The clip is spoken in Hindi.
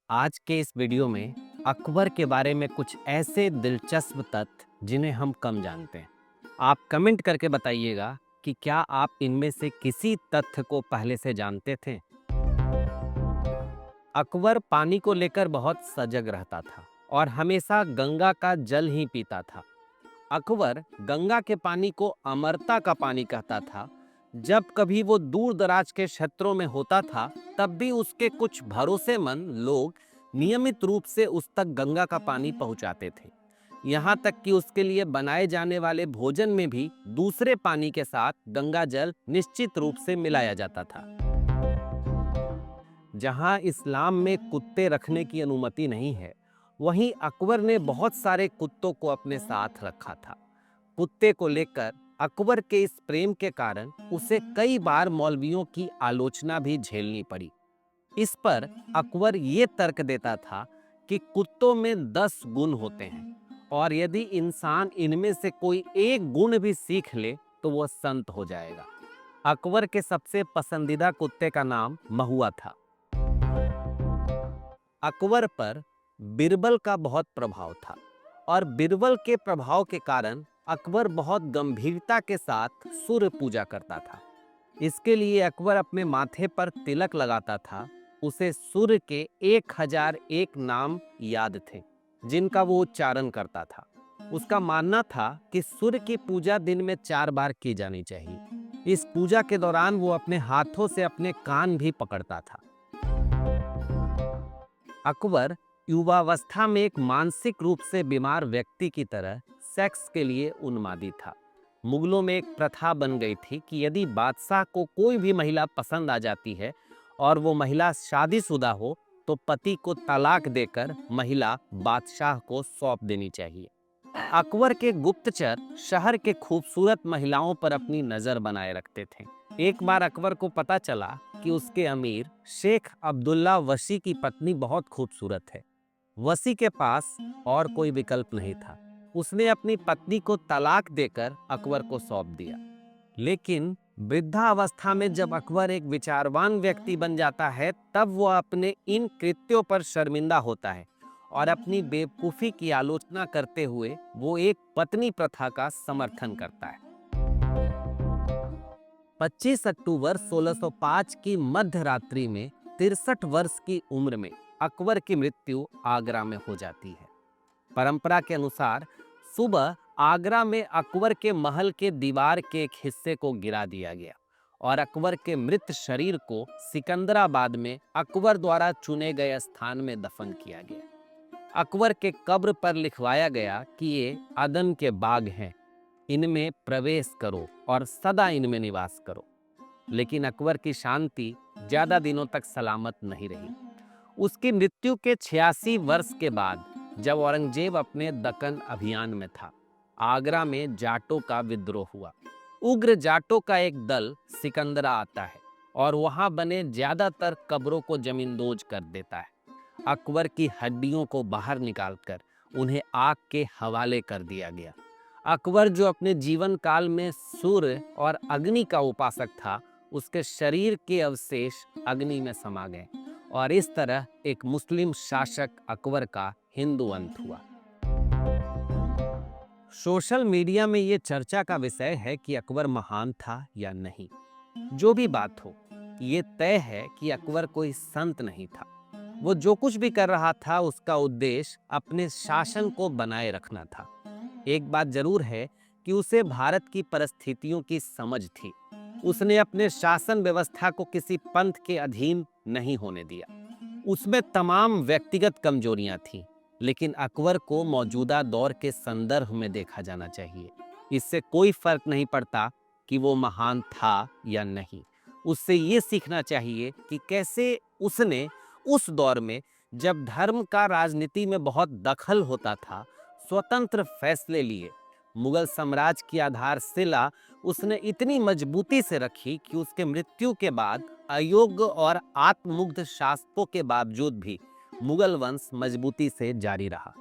आज के इस वीडियो में अकबर के बारे में कुछ ऐसे दिलचस्प तथ्य जिन्हें हम कम जानते हैं। आप कमेंट करके बताइएगा कि क्या आप इनमें से किसी तथ्य को पहले से जानते थे। अकबर पानी को लेकर बहुत सजग रहता था और हमेशा गंगा का जल ही पीता था। अकबर गंगा के पानी को अमरता का पानी कहता था। जब कभी वो दूर दराज के क्षेत्रों में होता था, तब भी उसके कुछ भरोसेमंद लोग नियमित रूप से उस तक गंगा का पानी पहुंचाते थे। यहाँ तक कि उसके लिए बनाए जाने वाले भोजन में भी दूसरे पानी के साथ गंगा जल निश्चित रूप से मिलाया जाता था। जहाँ इस्लाम में कुत्ते रखने की अनुमति नहीं है, वहीं अकबर ने बहुत सारे कुत्तों को अपने साथ रखा था। कुत्ते को लेकर अकबर के इस प्रेम के कारण उसे कई बार मौलवियों की आलोचना भी झेलनी पड़ी। इस पर अकबर ये तर्क देता था कि कुत्तों में 10 गुण होते हैं और यदि इंसान इनमें से कोई एक गुण भी सीख ले तो वह संत हो जाएगा। अकबर के सबसे पसंदीदा कुत्ते का नाम महुआ था। अकबर पर बिरबल का बहुत प्रभाव था और बिरबल के प्रभाव के कारण अकबर बहुत गंभीरता के साथ सूर्य पूजा करता था। इसके लिए अकबर अपने माथे पर तिलक लगाता था। उसे सूर्य के 1001 नाम याद थे जिनका वो उच्चारण करता था। उसका मानना था कि सूर्य की पूजा दिन में 4 बार की जानी चाहिए। इस पूजा के दौरान वो अपने हाथों से अपने कान भी पकड़ता था। अकबर युवावस्था में एक मानसिक रूप से बीमार व्यक्ति की तरह सेक्स के लिए उन्मादी था। मुगलों में एक प्रथा बन गई थी कि यदि बादशाह को कोई भी महिला पसंद आ जाती है और वो महिला शादीशुदा हो तो पति को तलाक देकर महिला बादशाह को सौंप देनी चाहिए। अकबर के गुप्तचर शहर के खूबसूरत महिलाओं पर अपनी नजर बनाए रखते थे। एक बार अकबर को पता चला कि उसके अमीर शेख अब्दुल्ला वसी की पत्नी बहुत खूबसूरत है। वसी के पास और कोई विकल्प नहीं था। उसने अपनी पत्नी को तलाक देकर अकबर को सौंप दिया। लेकिन वृद्धावस्था में जब अकबर एक विचारवान व्यक्ति बन जाता है, तब वह अपने इन कृत्यों पर शर्मिंदा होता है और अपनी बेवकूफी की आलोचना करते हुए वो एक पत्नी प्रथा का समर्थन करता है। 25 अक्टूबर 1605 की मध्य रात्रि में 63 वर्ष की उम्र में अकबर की मृत्यु आगरा में हो जाती है। परंपरा के अनुसार सुबह आगरा में अकबर के महल के दीवार के एक हिस्से को गिरा दिया गया और अकबर के मृत शरीर को सिकंदराबाद में अकबर द्वारा चुने गए स्थान में दफन किया गया। अकबर के कब्र पर लिखवाया गया कि ये अदन के बाग हैं, इनमें प्रवेश करो और सदा इनमें निवास करो। लेकिन अकबर की शांति ज्यादा दिनों तक सलामत नहीं रही। उसकी मृत्यु के 86 वर्ष के बाद जब औरंगजेब अपने दक्कन अभियान में था, आगरा में जाटों का विद्रोह हुआ। उग्र जाटों का एक दल सिकंदरा आता है और वहां बने ज्यादातर कब्रों को जमींदोज कर देता है। अकबर की हड्डियों को बाहर निकालकर उन्हें आग के हवाले कर दिया गया। अकबर जो अपने जीवन काल में सूर्य और अग्नि का उपासक था, उसके शरीर के अवशेष अग्नि में समा गए और इस तरह एक मुस्लिम शासक अकबर का हिंदू अंत हुआ। सोशल मीडिया में ये चर्चा का विषय है कि अकबर महान था या नहीं। जो भी बात हो, ये तय है कि अकबर कोई संत नहीं था। वो जो कुछ भी कर रहा था उसका उद्देश्य अपने शासन को बनाए रखना था। एक बात जरूर है कि उसे भारत की परिस्थितियों की समझ थी। उसने अपने शासन व्यवस्था को किसी पंथ के अधीन नहीं होने दिया। उसमें तमाम व्यक्तिगत कमजोरियां थीं, लेकिन अकबर को मौजूदा दौर के संदर्भ में देखा जाना चाहिए। इससे कोई फर्क नहीं पड़ता कि वो महान था या नहीं। उससे ये सीखना चाहिए कि कैसे उसने उस दौर में, जब धर्म का राजनीति में बहुत दखल होता था, स्वतंत्र फैसले लिए। मुगल साम्राज्य की आधारशिला उसने इतनी मजबूती से रखी कि उसके मृत्यु के बाद अयोग्य और आत्ममुग्ध शासकों के बावजूद भी मुगल वंश मजबूती से जारी रहा।